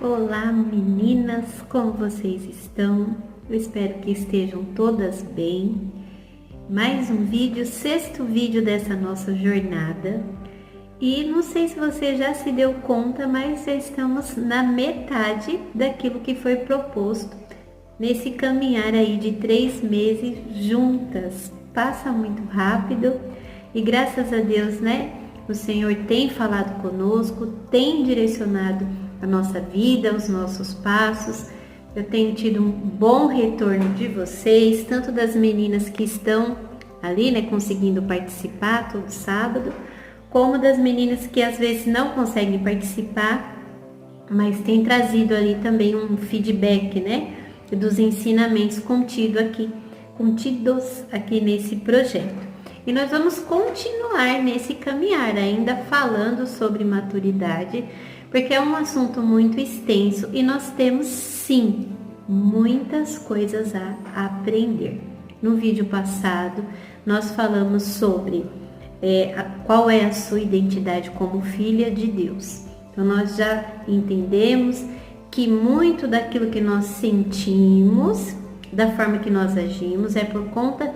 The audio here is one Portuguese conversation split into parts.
Olá meninas, como vocês estão? Eu espero que estejam todas bem. Mais um vídeo, sexto vídeo dessa nossa jornada. E não sei se você já se deu conta, mas já estamos na metade daquilo que foi proposto nesse caminhar aí de 3 meses juntas. Passa muito rápido e graças a Deus, né? O Senhor tem falado conosco, tem direcionado a nossa vida, os nossos passos. Eu tenho tido um bom retorno de vocês, tanto das meninas que estão ali, né, conseguindo participar todo sábado, como das meninas que às vezes não conseguem participar, mas tem trazido ali também um feedback, né, dos ensinamentos contidos aqui nesse projeto. E nós vamos continuar nesse caminhar, ainda falando sobre maturidade, porque é um assunto muito extenso e nós temos sim muitas coisas a aprender. No vídeo passado nós falamos sobre qual é a sua identidade como filha de Deus. Então nós já entendemos que muito daquilo que nós sentimos, da forma que nós agimos, é por conta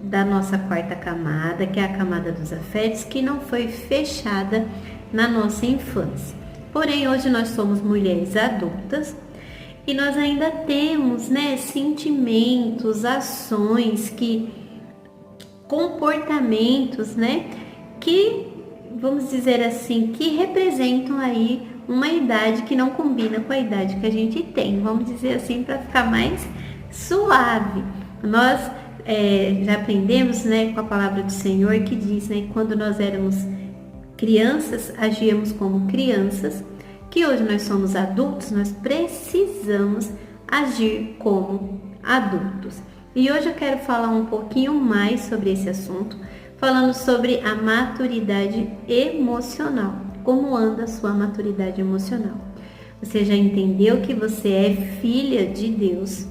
da nossa quarta camada, que é a camada dos afetos, que não foi fechada na nossa infância. Porém, hoje nós somos mulheres adultas e nós ainda temos, né, sentimentos, ações, comportamentos, né, que, vamos dizer assim, que representam aí uma idade que não combina com a idade que a gente tem. Vamos dizer assim, para ficar mais suave. Nós já aprendemos, né, com a palavra do Senhor que diz, né, que quando nós éramos crianças, agíamos como crianças, que hoje nós somos adultos, nós precisamos agir como adultos. E hoje eu quero falar um pouquinho mais sobre esse assunto, falando sobre a maturidade emocional. Como anda a sua maturidade emocional? Você já entendeu que você é filha de Deus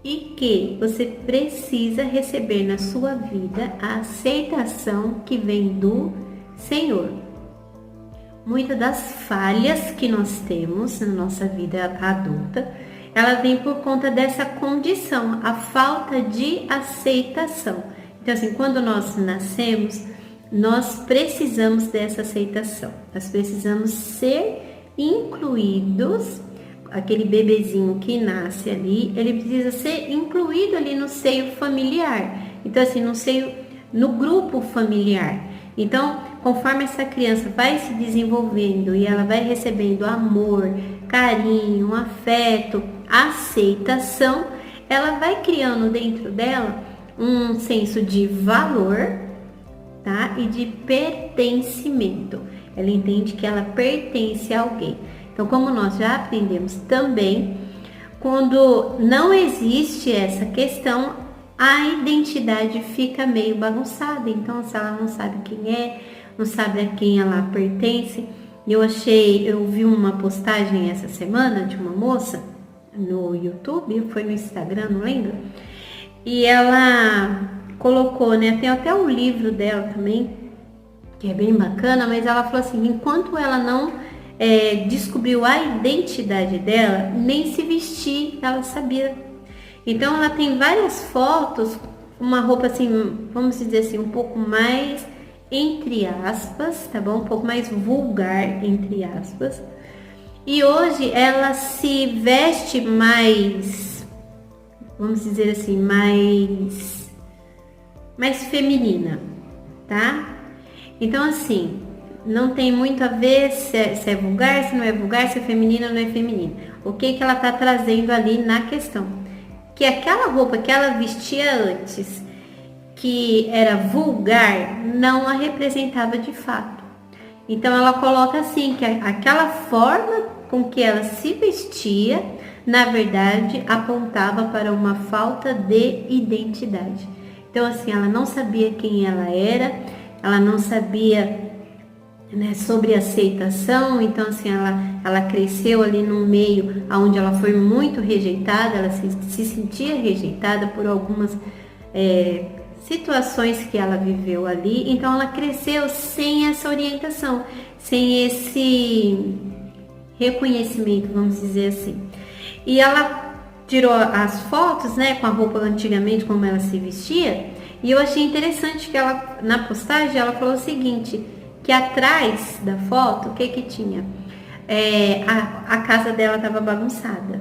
e que você precisa receber na sua vida a aceitação que vem do Senhor. Muitas das falhas que nós temos na nossa vida adulta, ela vem por conta dessa condição, a falta de aceitação. Então assim, quando nós nascemos, nós precisamos dessa aceitação. Nós precisamos ser incluídos. Aquele bebezinho que nasce ali, ele precisa ser incluído ali no seio familiar. Então assim, no grupo familiar. Então, conforme essa criança vai se desenvolvendo e ela vai recebendo amor, carinho, afeto, aceitação, ela vai criando dentro dela um senso de valor, tá? E de pertencimento. Ela entende que ela pertence a alguém. Então, como nós já aprendemos também, quando não existe essa questão, a identidade fica meio bagunçada. Então, se ela não sabe quem é, não sabe a quem ela pertence. Eu vi uma postagem essa semana de uma moça no YouTube, foi no Instagram, não lembro. E ela colocou, né, tem até um livro dela também, que é bem bacana, mas ela falou assim, enquanto ela não descobriu a identidade dela, nem se vestir ela sabia. Então ela tem várias fotos, uma roupa assim, vamos dizer assim, um pouco mais entre aspas, tá bom? Um pouco mais vulgar, entre aspas. E hoje ela se veste mais, vamos dizer assim, mais feminina, tá? Então assim, não tem muito a ver se é vulgar, se não é vulgar, se é feminina ou não é feminina. O que ela está trazendo ali na questão? Que aquela roupa que ela vestia antes, que era vulgar, não a representava de fato. Então ela coloca assim, que aquela forma com que ela se vestia, na verdade, apontava para uma falta de identidade. Então assim, ela não sabia quem ela não sabia, né, sobre aceitação. Então assim, ela cresceu ali num meio onde ela foi muito rejeitada, ela se sentia rejeitada por algumas situações que ela viveu ali. Então ela cresceu sem essa orientação, sem esse reconhecimento, vamos dizer assim. E ela tirou as fotos, né, com a roupa antigamente, como ela se vestia, e eu achei interessante que ela, na postagem, ela falou o seguinte, que atrás da foto, o que que tinha? A casa dela estava bagunçada.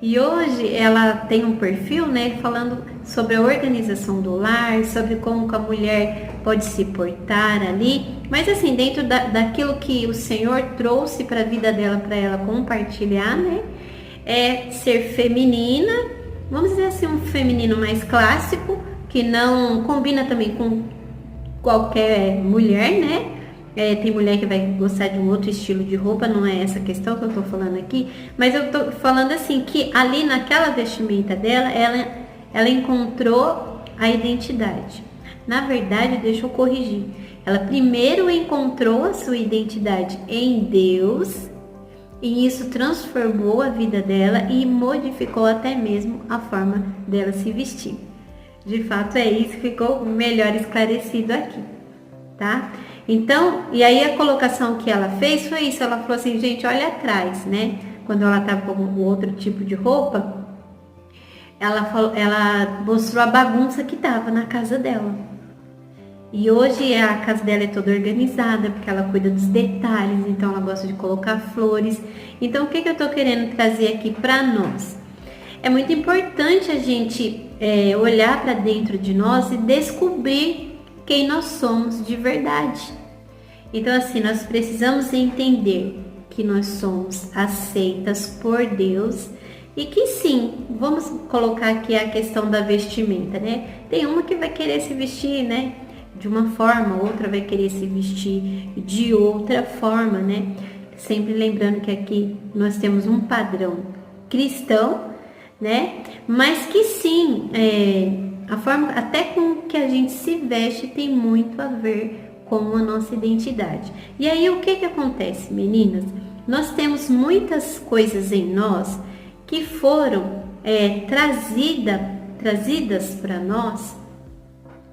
E hoje ela tem um perfil, né, falando sobre a organização do lar, sobre como que a mulher pode se portar ali, mas assim, dentro daquilo que o Senhor trouxe para a vida dela, para ela compartilhar, né, é ser feminina, vamos dizer assim, um feminino mais clássico, que não combina também com qualquer mulher, né? Tem mulher que vai gostar de um outro estilo de roupa, não é essa questão que eu tô falando aqui, mas eu tô falando assim, que ali naquela vestimenta dela, ela encontrou a identidade. Na verdade, deixa eu corrigir, ela primeiro encontrou a sua identidade em Deus, e isso transformou a vida dela e modificou até mesmo a forma dela se vestir. De fato é isso, ficou melhor esclarecido aqui, tá? Então, e aí a colocação que ela fez foi isso, ela falou assim, gente, olha atrás, né? Quando ela estava com outro tipo de roupa, ela mostrou a bagunça que estava na casa dela. E hoje a casa dela é toda organizada, porque ela cuida dos detalhes, então ela gosta de colocar flores. Então, o que eu estou querendo trazer aqui para nós? É muito importante a gente olhar para dentro de nós e descobrir quem nós somos de verdade. Então, assim, nós precisamos entender que nós somos aceitas por Deus e que sim, vamos colocar aqui a questão da vestimenta, né? Tem uma que vai querer se vestir, né, de uma forma, outra vai querer se vestir de outra forma, né? Sempre lembrando que aqui nós temos um padrão cristão, né? Mas que sim, a forma até com que a gente se veste tem muito a ver com a nossa identidade. E aí o que acontece, meninas? Nós temos muitas coisas em nós que foram trazidas para nós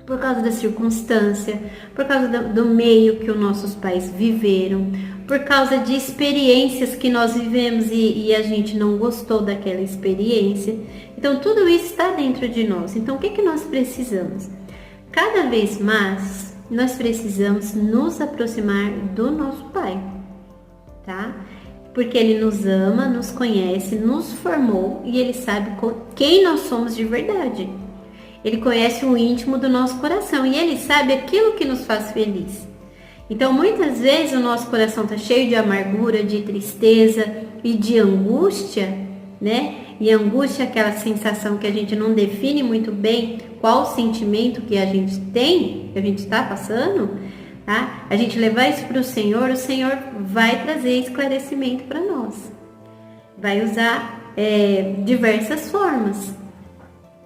por causa da circunstância, por causa do meio que os nossos pais viveram, por causa de experiências que nós vivemos e a gente não gostou daquela experiência. Então tudo isso está dentro de nós. Então o que nós precisamos? Cada vez mais nós precisamos nos aproximar do nosso Pai, tá? Porque Ele nos ama, nos conhece, nos formou e Ele sabe quem nós somos de verdade. Ele conhece o íntimo do nosso coração e Ele sabe aquilo que nos faz feliz. Então, muitas vezes o nosso coração está cheio de amargura, de tristeza e de angústia, né? E angústia é aquela sensação que a gente não define muito bem qual o sentimento que a gente tem, que a gente está passando, tá? A gente levar isso para o Senhor vai trazer esclarecimento para nós. Vai usar diversas formas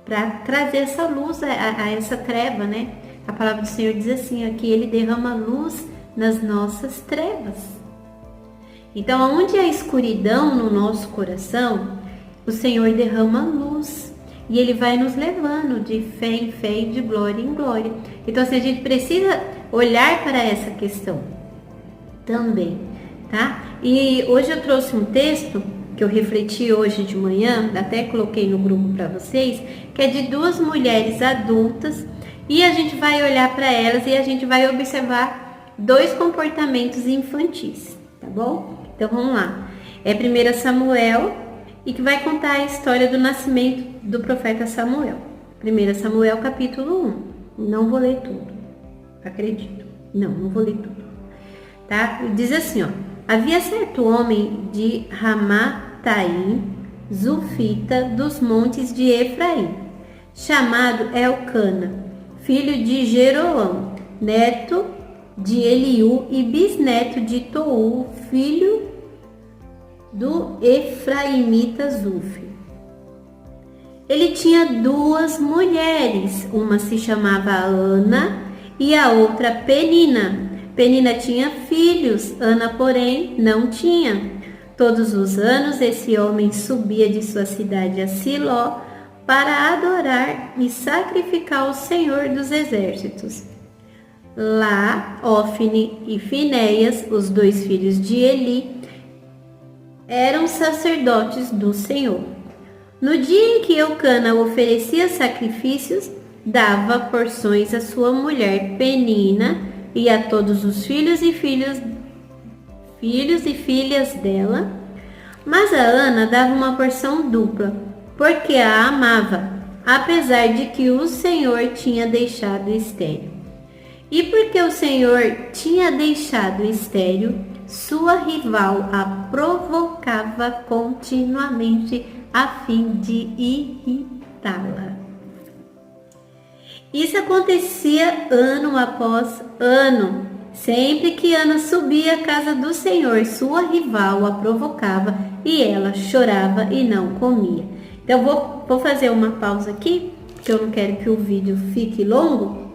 para trazer essa luz a essa treva, né? A palavra do Senhor diz assim, aqui Ele derrama luz nas nossas trevas. Então, onde há escuridão no nosso coração, o Senhor derrama luz e Ele vai nos levando de fé em fé e de glória em glória. Então, assim, a gente precisa olhar para essa questão também, tá? E hoje eu trouxe um texto que eu refleti hoje de manhã, até coloquei no grupo para vocês, que é de duas mulheres adultas e a gente vai olhar para elas e a gente vai observar dois comportamentos infantis, tá bom? Então, vamos lá. É 1 Samuel e que vai contar a história do nascimento do profeta Samuel. 1 Samuel capítulo 1. Não vou ler tudo, acredito. Não vou ler tudo. Tá? Diz assim, ó. Havia certo homem de Ramataim, Zufita, dos montes de Efraim, chamado Elcana, filho de Jeroão, neto de Eliú e bisneto de Tou, filho do Efraimita Zuf. Ele tinha duas mulheres, uma se chamava Ana e a outra Penina. Penina tinha filhos, Ana, porém, não tinha. Todos os anos esse homem subia de sua cidade a Siló para adorar e sacrificar ao Senhor dos Exércitos. Lá, Ofne e Finéias, os dois filhos de Eli, eram sacerdotes do Senhor. No dia em que Eucana oferecia sacrifícios, dava porções à sua mulher Penina e a todos os filhos e filhas dela. Mas a Ana dava uma porção dupla, porque a amava, apesar de que o Senhor tinha deixado estéril. E porque o Senhor tinha deixado estéril, sua rival a provocava continuamente a fim de irritá-la. Isso acontecia ano após ano. Sempre que Ana subia à casa do Senhor, sua rival a provocava e ela chorava e não comia. Então vou fazer uma pausa aqui, porque eu não quero que o vídeo fique longo.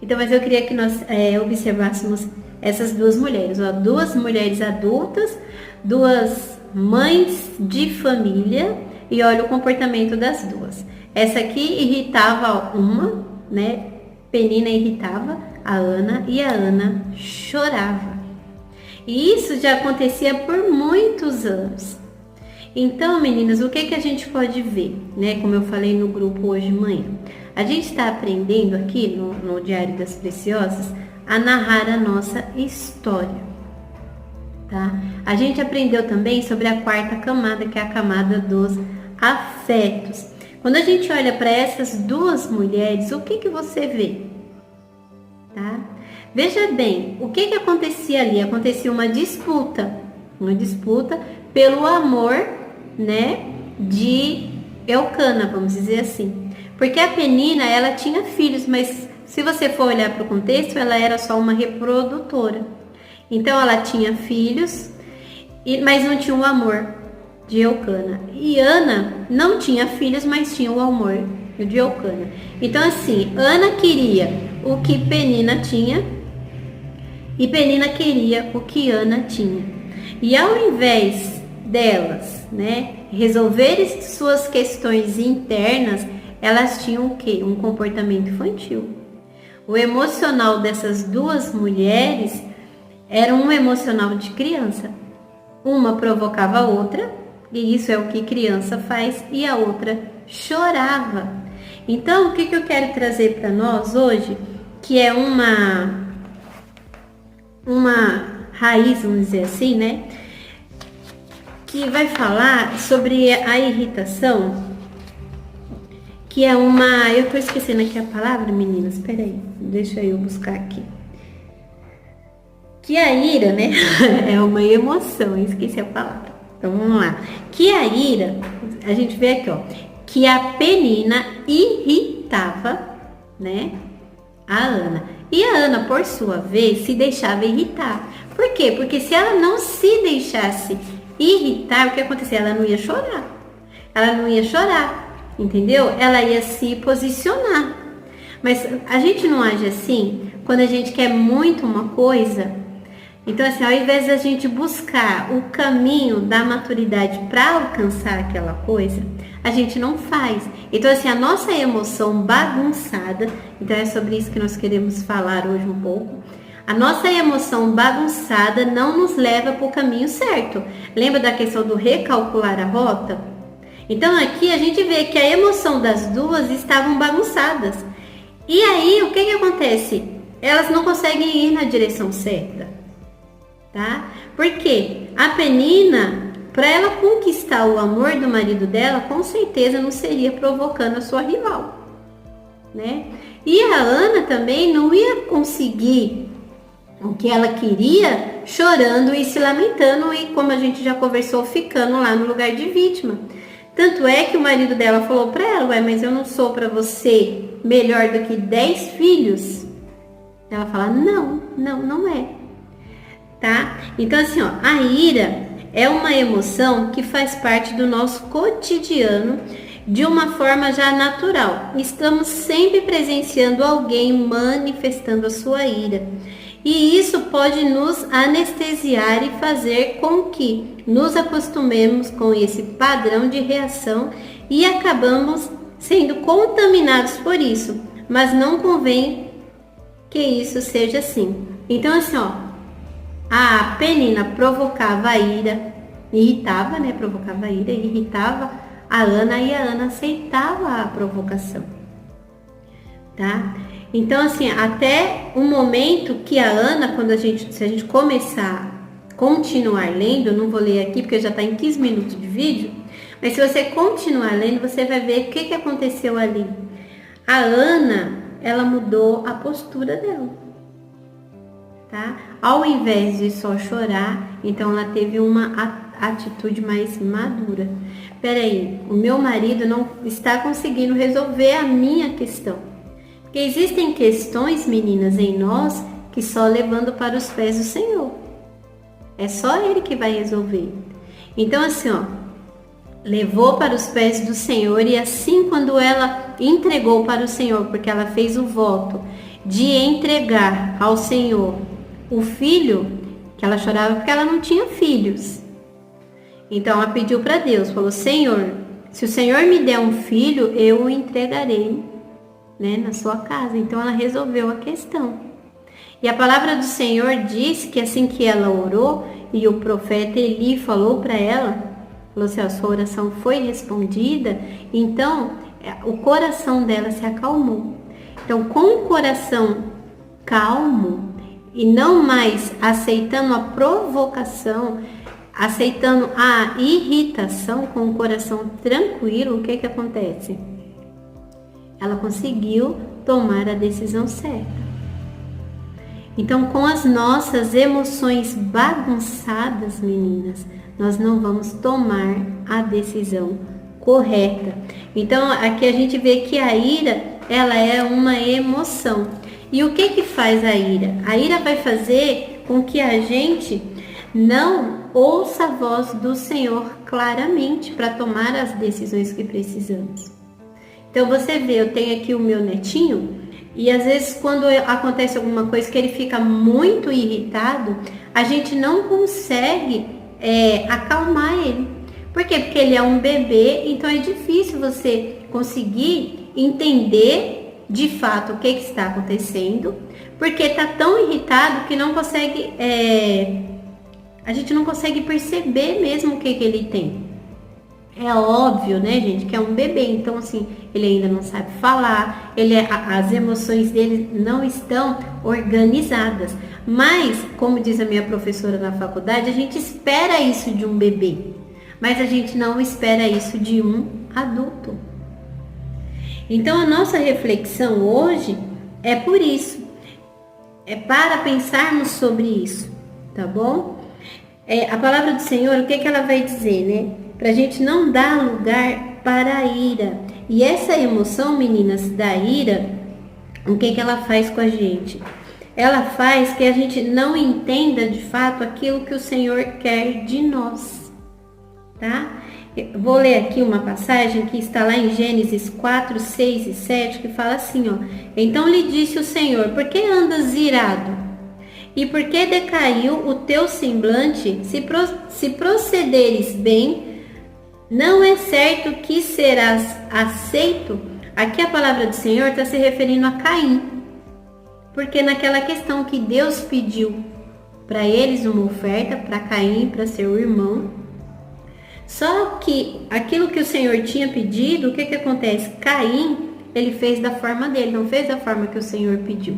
Então, mas eu queria que nós observássemos essas duas mulheres, ó, duas mulheres adultas, duas mães de família, e olha o comportamento das duas. Essa aqui irritava uma, né? Penina irritava a Ana e a Ana chorava. E isso já acontecia por muitos anos. Então, meninas, o que a gente pode ver, né? Como eu falei no grupo hoje de manhã. A gente está aprendendo aqui no Diário das Preciosas a narrar a nossa história, tá? A gente aprendeu também sobre a quarta camada, que é a camada dos afetos. Quando a gente olha para essas duas mulheres, o que você vê? Tá? Veja bem, o que acontecia ali? Acontecia uma disputa pelo amor, né, de Eucana, vamos dizer assim. Porque a Penina, ela tinha filhos, mas se você for olhar para o contexto, ela era só uma reprodutora. Então ela tinha filhos, mas não tinha o amor de Eucana. E Ana não tinha filhos, mas tinha o amor de Eucana. Então assim, Ana queria o que Penina tinha e Penina queria o que Ana tinha. E ao invés delas, né, resolverem suas questões internas, elas tinham o quê? Um comportamento infantil. O emocional dessas duas mulheres era um emocional de criança. Uma provocava a outra, e isso é o que criança faz, e a outra chorava. Então, o que eu quero trazer para nós hoje, que é uma raiz, vamos dizer assim, né? Que vai falar sobre a irritação, que é uma... Eu tô esquecendo aqui a palavra, meninas, peraí, deixa eu buscar aqui. Que a ira, né, é uma emoção, eu esqueci a palavra. Então, vamos lá. Que a ira, a gente vê aqui, ó, que a Penina irritava, né, a Ana. E a Ana, por sua vez, se deixava irritar. Por quê? Porque se ela não se deixasse irritar, o que acontecia? Ela não ia chorar. Ela não ia chorar. Entendeu? Ela ia se posicionar. Mas a gente não age assim quando a gente quer muito uma coisa. Então, assim, ao invés da gente buscar o caminho da maturidade para alcançar aquela coisa, a gente não faz. Então, assim, a nossa emoção bagunçada, então é sobre isso que nós queremos falar hoje um pouco. A nossa emoção bagunçada não nos leva para o caminho certo. Lembra da questão do recalcular a rota? Então aqui a gente vê que a emoção das duas estavam bagunçadas. E aí o que acontece? Elas não conseguem ir na direção certa, tá? Porque a Penina, para ela conquistar o amor do marido dela, com certeza não seria provocando a sua rival, né? E a Ana também não ia conseguir o que ela queria chorando e se lamentando e, como a gente já conversou, ficando lá no lugar de vítima. Tanto é que o marido dela falou para ela, ué, mas eu não sou para você melhor do que 10 filhos? Ela fala, não é. Tá? Então assim, ó, a ira é uma emoção que faz parte do nosso cotidiano de uma forma já natural. Estamos sempre presenciando alguém manifestando a sua ira. E isso pode nos anestesiar e fazer com que nos acostumemos com esse padrão de reação e acabamos sendo contaminados por isso. Mas não convém que isso seja assim. Então, assim, ó, a Penina provocava a ira irritava, né? Provocava ira, irritava a Ana e a Ana aceitava a provocação, tá? Então, assim, até o momento que a Ana, se a gente continuar lendo, eu não vou ler aqui porque já está em 15 minutos de vídeo, mas se você continuar lendo, você vai ver o que aconteceu ali. A Ana, ela mudou a postura dela, tá? Ao invés de só chorar, então ela teve uma atitude mais madura. Peraí, o meu marido não está conseguindo resolver a minha questão. Porque existem questões, meninas, em nós que só levando para os pés do Senhor. É só Ele que vai resolver. Então, assim, ó, levou para os pés do Senhor e assim quando ela entregou para o Senhor, porque ela fez o voto de entregar ao Senhor o filho, que ela chorava porque ela não tinha filhos. Então ela pediu para Deus, falou: Senhor, se o Senhor me der um filho, eu o entregarei, né, na sua casa. Então ela resolveu a questão. E a palavra do Senhor diz que assim que ela orou e o profeta Eli falou para ela, falou assim: a sua oração foi respondida, então o coração dela se acalmou. Então, com o coração calmo e não mais aceitando a provocação, aceitando a irritação, com o coração tranquilo, o que acontece? Ela conseguiu tomar a decisão certa. Então, com as nossas emoções bagunçadas, meninas, nós não vamos tomar a decisão correta. Então, aqui a gente vê que a ira, ela é uma emoção. E o que faz a ira? A ira vai fazer com que a gente não ouça a voz do Senhor claramente para tomar as decisões que precisamos. Então, você vê, eu tenho aqui o meu netinho, e às vezes quando acontece alguma coisa que ele fica muito irritado, a gente não consegue acalmar ele. Por quê? Porque ele é um bebê, então é difícil você conseguir entender de fato o que está acontecendo, porque está tão irritado que não consegue, a gente não consegue perceber mesmo o que ele tem. É óbvio, né, gente, que é um bebê, então assim, ele ainda não sabe falar, as emoções dele não estão organizadas. Mas, como diz a minha professora na faculdade, a gente espera isso de um bebê, mas a gente não espera isso de um adulto. Então, a nossa reflexão hoje é por isso, é para pensarmos sobre isso, tá bom? A palavra do Senhor, o que ela vai dizer, né? Para a gente não dar lugar para a ira. E essa emoção, meninas, da ira, o que ela faz com a gente? Ela faz que a gente não entenda de fato aquilo que o Senhor quer de nós, tá? Eu vou ler aqui uma passagem que está lá em Gênesis 4, 6 e 7, que fala assim, ó: Então lhe disse o Senhor: Por que andas irado? E por que decaiu o teu semblante? Se procederes bem, não é certo que serás aceito? Aqui a palavra do Senhor está se referindo a Caim, porque naquela questão que Deus pediu para eles uma oferta, para Caim, para seu irmão, só que aquilo que o Senhor tinha pedido, o que acontece? Caim, ele fez da forma dele, não fez da forma que o Senhor pediu.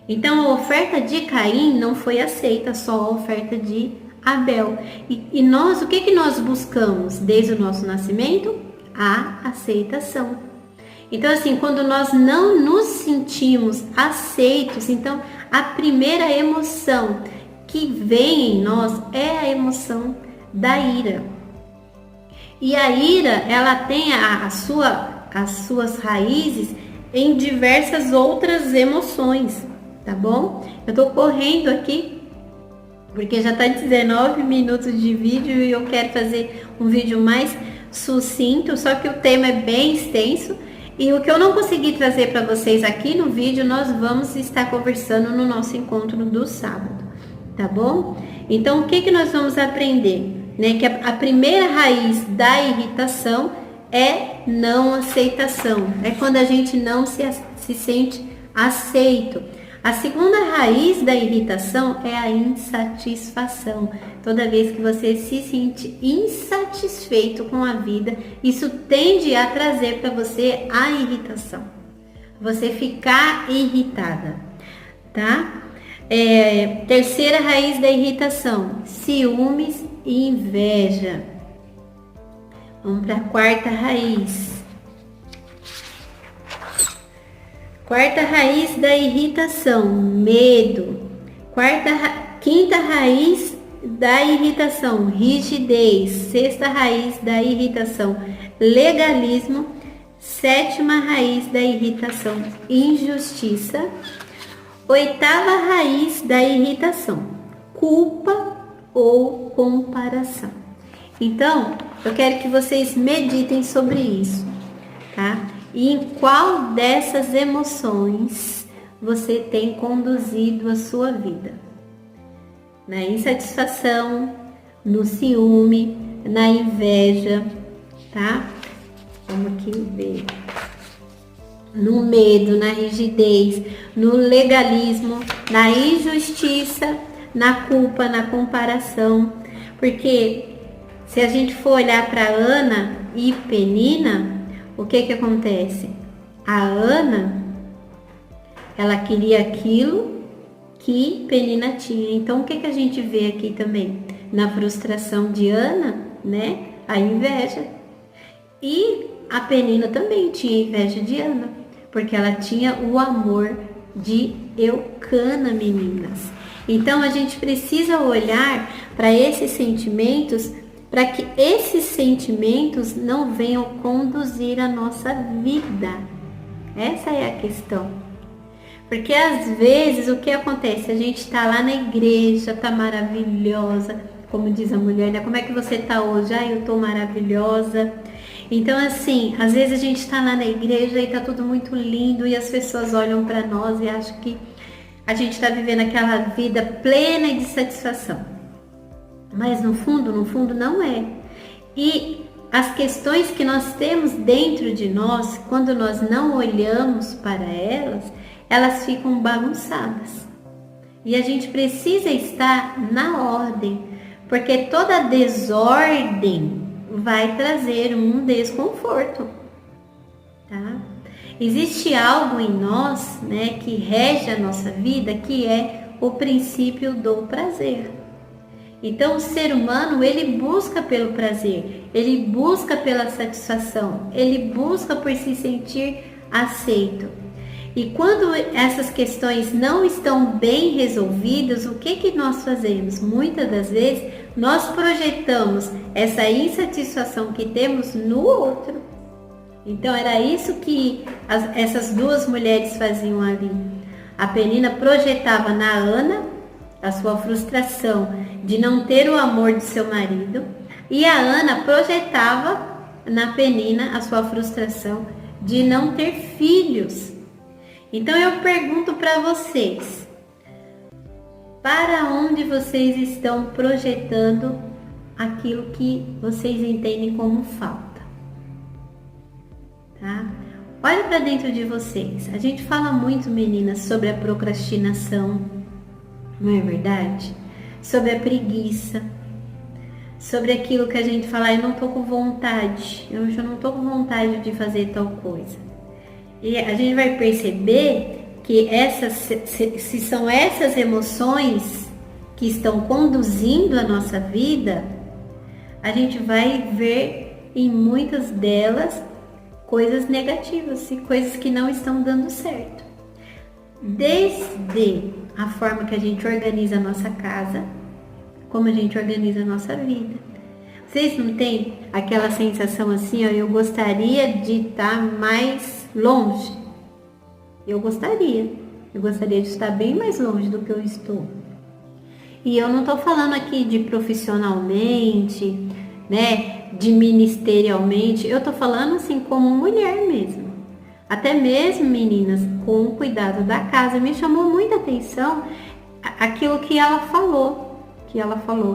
Então a oferta de Caim não foi aceita, só a oferta de Abel. E nós, o que nós buscamos desde o nosso nascimento? A aceitação. Então assim, quando nós não nos sentimos aceitos, então a primeira emoção que vem em nós é a emoção da ira. E a ira, ela tem as suas raízes em diversas outras emoções, tá bom? Eu tô correndo aqui porque já tá 19 minutos de vídeo e eu quero fazer um vídeo mais sucinto, só que o tema é bem extenso e o que eu não consegui trazer para vocês aqui no vídeo, nós vamos estar conversando no nosso encontro do sábado, tá bom? Então, o que nós vamos aprender? Né? Que a primeira raiz da irritação é não aceitação, é quando a gente não se sente aceito. A segunda raiz da irritação é a insatisfação. Toda vez que você se sente insatisfeito com a vida, isso tende a trazer para você a irritação. Você ficar irritada, tá? Terceira raiz da irritação, ciúmes e inveja. Vamos para a quarta raiz. Quarta raiz da irritação, medo. Quinta raiz da irritação, rigidez. Sexta raiz da irritação, legalismo. Sétima raiz da irritação, injustiça. Oitava raiz da irritação, culpa ou comparação. Então, eu quero que vocês meditem sobre isso, tá? E em qual dessas emoções você tem conduzido a sua vida? Na insatisfação, no ciúme, na inveja, tá? Vamos aqui ver. No medo, na rigidez, no legalismo, na injustiça, na culpa, na comparação. Porque se a gente for olhar para Ana e Penina, o que acontece? A Ana, ela queria aquilo que Penina tinha. Então, o que a gente vê aqui também? Na frustração de Ana, né? A inveja. E a Penina também tinha inveja de Ana, porque ela tinha o amor de Eucana, meninas. Então, a gente precisa olhar para esses sentimentos, para que esses sentimentos não venham conduzir a nossa vida. Essa é a questão. Porque às vezes o que acontece? A gente está lá na igreja, está maravilhosa, como diz a mulher, né? Como é que você está hoje? Eu estou maravilhosa. Então assim, às vezes a gente está lá na igreja e está tudo muito lindo e as pessoas olham para nós e acham que a gente está vivendo aquela vida plena de satisfação. Mas no fundo não é. E as questões que nós temos dentro de nós, quando nós não olhamos para elas, elas ficam bagunçadas. E a gente precisa estar na ordem, porque toda desordem vai trazer um desconforto, tá? Existe algo em nós, né, que rege a nossa vida, que é o princípio do prazer. Então, o ser humano, ele busca pelo prazer, ele busca pela satisfação, ele busca por se sentir aceito. E quando essas questões não estão bem resolvidas, o que nós fazemos? Muitas das vezes, nós projetamos essa insatisfação que temos no outro. Então, era isso que essas duas mulheres faziam ali. A Penina projetava na Ana a sua frustração de não ter o amor de seu marido, e a Ana projetava na Penina a sua frustração de não ter filhos. Então eu pergunto para vocês, para onde vocês estão projetando aquilo que vocês entendem como falta? Tá? Olha para dentro de vocês. A gente fala muito, meninas, sobre a procrastinação, não é verdade? Sobre a preguiça, sobre aquilo que a gente fala, eu não tô com vontade, eu já não tô com vontade de fazer tal coisa. E a gente vai perceber que se são essas emoções que estão conduzindo a nossa vida, a gente vai ver em muitas delas coisas negativas e coisas que não estão dando certo. Desde a forma que a gente organiza a nossa casa, como a gente organiza a nossa vida. Vocês não têm aquela sensação assim, eu gostaria de estar mais longe? Eu gostaria de estar bem mais longe do que eu estou. E eu não estou falando aqui de profissionalmente, né, de ministerialmente, eu estou falando assim como mulher mesmo. Até mesmo, meninas, com o cuidado da casa, me chamou muita atenção aquilo que ela falou,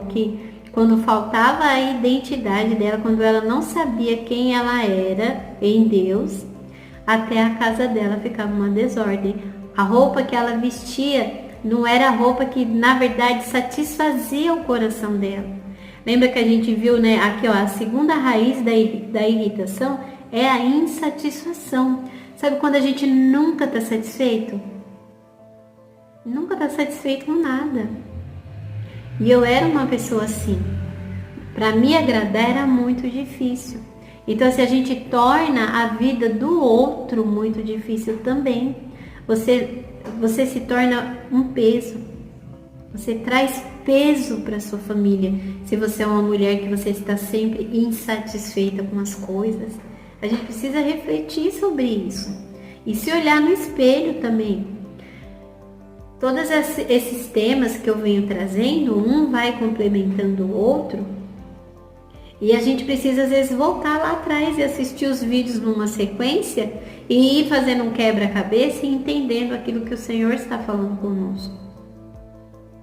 que quando faltava a identidade dela, quando ela não sabia quem ela era em Deus, até a casa dela ficava uma desordem. a roupa que ela vestia não era a roupa que na verdade satisfazia o coração dela. Lembra que a gente viu, né? Aqui, ó, a segunda raiz da irritação é a insatisfação. Sabe quando a gente nunca está satisfeito? Nunca está satisfeito com nada. E eu era uma pessoa assim. Para me agradar era muito difícil. Então, se a gente torna a vida do outro muito difícil também, você se torna um peso. Você traz peso para sua família. Se você é uma mulher que você está sempre insatisfeita com as coisas, a gente precisa refletir sobre isso e se olhar no espelho também. Todos esses temas que eu venho trazendo, um vai complementando o outro, e a gente precisa às vezes voltar lá atrás e assistir os vídeos numa sequência e ir fazendo um quebra-cabeça e entendendo aquilo que o Senhor está falando conosco.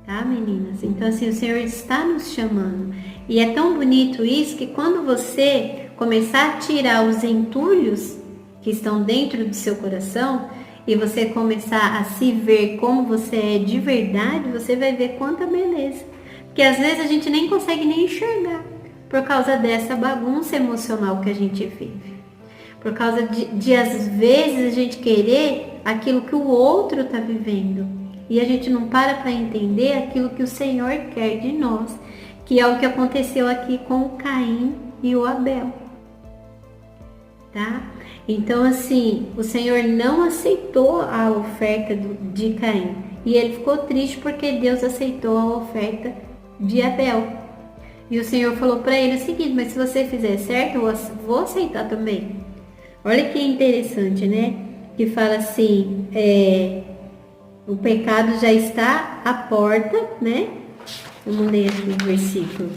Tá, meninas? Então assim, o Senhor está nos chamando. E é tão bonito isso que quando você começar a tirar os entulhos que estão dentro do seu coração e você começar a se ver como você é de verdade, você vai ver quanta beleza. Porque às vezes a gente nem consegue nem enxergar por causa dessa bagunça emocional que a gente vive. Por causa de às vezes a gente querer aquilo que o outro está vivendo. E a gente não para entender aquilo que o Senhor quer de nós, que é o que aconteceu aqui com o Caim e o Abel. Tá? Então assim, o Senhor não aceitou a oferta de Caim. E ele ficou triste porque Deus aceitou a oferta de Abel. E o Senhor falou para ele o seguinte: mas se você fizer certo, eu vou aceitar também. Olha que interessante, né? Que fala assim, o pecado já está à porta, né? Vamos ler aqui o versículo.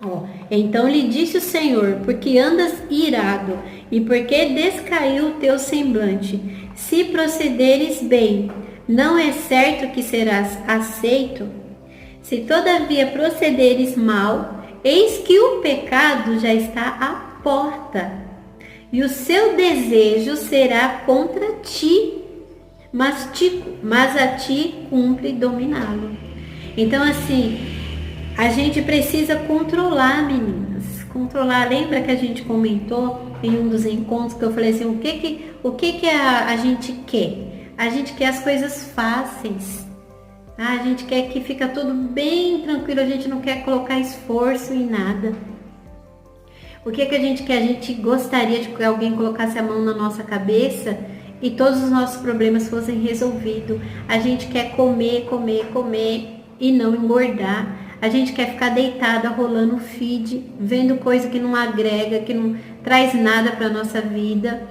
Ó, então lhe disse o Senhor: porque andas irado e porque descaiu o teu semblante, se procederes bem, não é certo que serás aceito? Se todavia procederes mal, eis que o pecado já está à porta, e o seu desejo será contra ti, mas a ti cumpre dominá-lo. Então assim, a gente precisa controlar, meninas, controlar. Lembra que a gente comentou em um dos encontros que eu falei assim, o que a gente quer? A gente quer as coisas fáceis. A gente quer que fica tudo bem tranquilo, a gente não quer colocar esforço em nada. O que a gente quer? A gente gostaria de que alguém colocasse a mão na nossa cabeça e todos os nossos problemas fossem resolvidos. A gente quer comer e não engordar. A gente quer ficar deitada, rolando feed, vendo coisa que não agrega, que não traz nada para a nossa vida.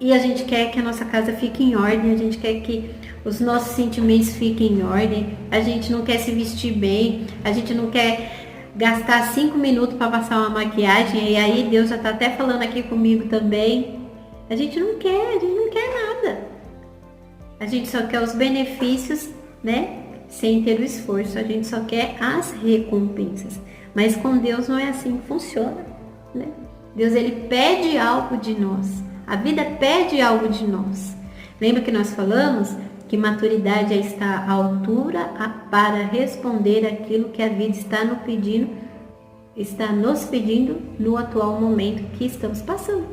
E a gente quer que a nossa casa fique em ordem, a gente quer que os nossos sentimentos fiquem em ordem, a gente não quer se vestir bem, a gente não quer gastar 5 minutos para passar uma maquiagem, e aí Deus já está até falando aqui comigo também. A gente não quer nada. A gente só quer os benefícios, né? Sem ter o esforço, a gente só quer as recompensas. Mas com Deus não é assim que funciona, né? Deus, ele pede algo de nós. A vida pede algo de nós. Lembra que nós falamos que maturidade é estar à altura para responder aquilo que a vida está nos pedindo no atual momento que estamos passando.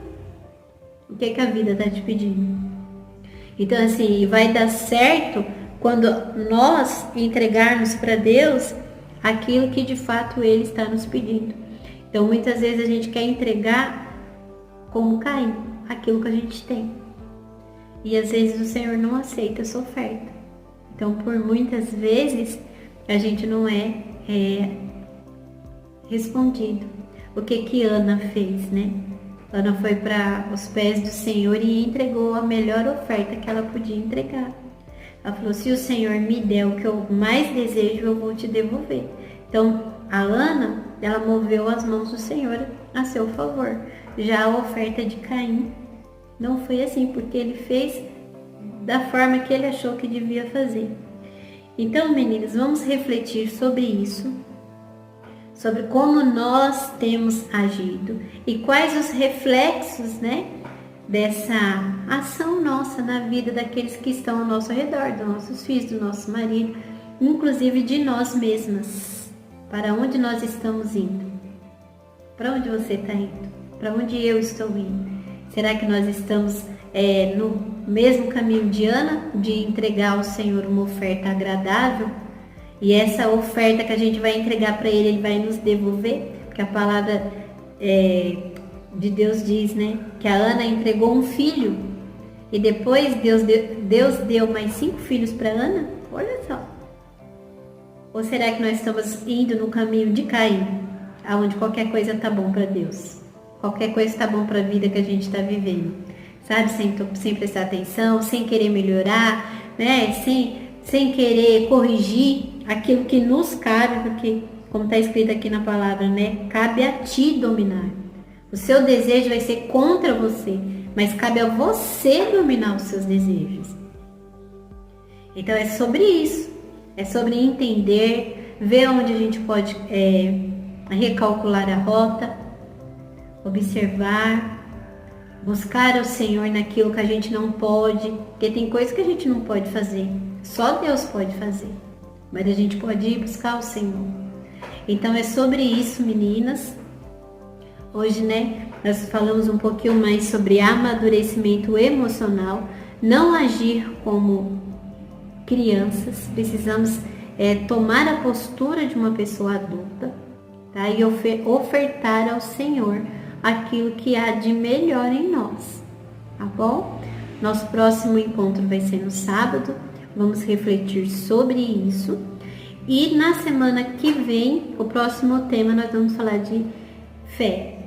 O que a vida está te pedindo? Então assim, vai dar certo quando nós entregarmos para Deus aquilo que de fato Ele está nos pedindo. Então muitas vezes a gente quer entregar como Caim, aquilo que a gente tem. E às vezes o Senhor não aceita essa oferta. Então por muitas vezes a gente não é respondido. O que Ana fez, né? Ana foi para os pés do Senhor e entregou a melhor oferta que ela podia entregar. Ela falou: se o Senhor me der o que eu mais desejo, eu vou te devolver. Então a Ana, ela moveu as mãos do Senhor a seu favor. Já a oferta de Caim não foi assim, porque ele fez da forma que ele achou que devia fazer. Então, meninas, vamos refletir sobre isso, sobre como nós temos agido e quais os reflexos, né, dessa ação nossa na vida daqueles que estão ao nosso redor, dos nossos filhos, do nosso marido, inclusive de nós mesmas. Para onde nós estamos indo? Para onde você está indo? Para onde eu estou indo? Será que nós estamos no mesmo caminho de Ana, de entregar ao Senhor uma oferta agradável? E essa oferta que a gente vai entregar para Ele vai nos devolver? Porque a palavra de Deus diz, né, que a Ana entregou um filho e depois Deus deu mais 5 filhos para Ana. Olha só. Ou será que nós estamos indo no caminho de Caim, aonde qualquer coisa tá bom para Deus, qualquer coisa tá bom para a vida que a gente está vivendo, sabe, sem prestar atenção, sem querer melhorar, né, sem querer corrigir aquilo que nos cabe, porque como está escrito aqui na palavra, né, cabe a ti dominar. O seu desejo vai ser contra você, mas cabe a você dominar os seus desejos. Então é sobre isso, é sobre entender, ver onde a gente pode recalcular a rota, observar, buscar o Senhor naquilo que a gente não pode, porque tem coisas que a gente não pode fazer, só Deus pode fazer, mas a gente pode ir buscar o Senhor. Então é sobre isso, meninas. Hoje, né, nós falamos um pouquinho mais sobre amadurecimento emocional, não agir como crianças, precisamos tomar a postura de uma pessoa adulta, tá? E ofertar ao Senhor aquilo que há de melhor em nós, tá bom? Nosso próximo encontro vai ser no sábado, vamos refletir sobre isso. E na semana que vem, o próximo tema, nós vamos falar de fé,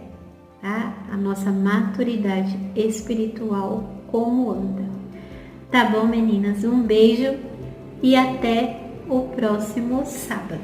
tá? A nossa maturidade espiritual, como anda. Tá bom, meninas? Um beijo e até o próximo sábado.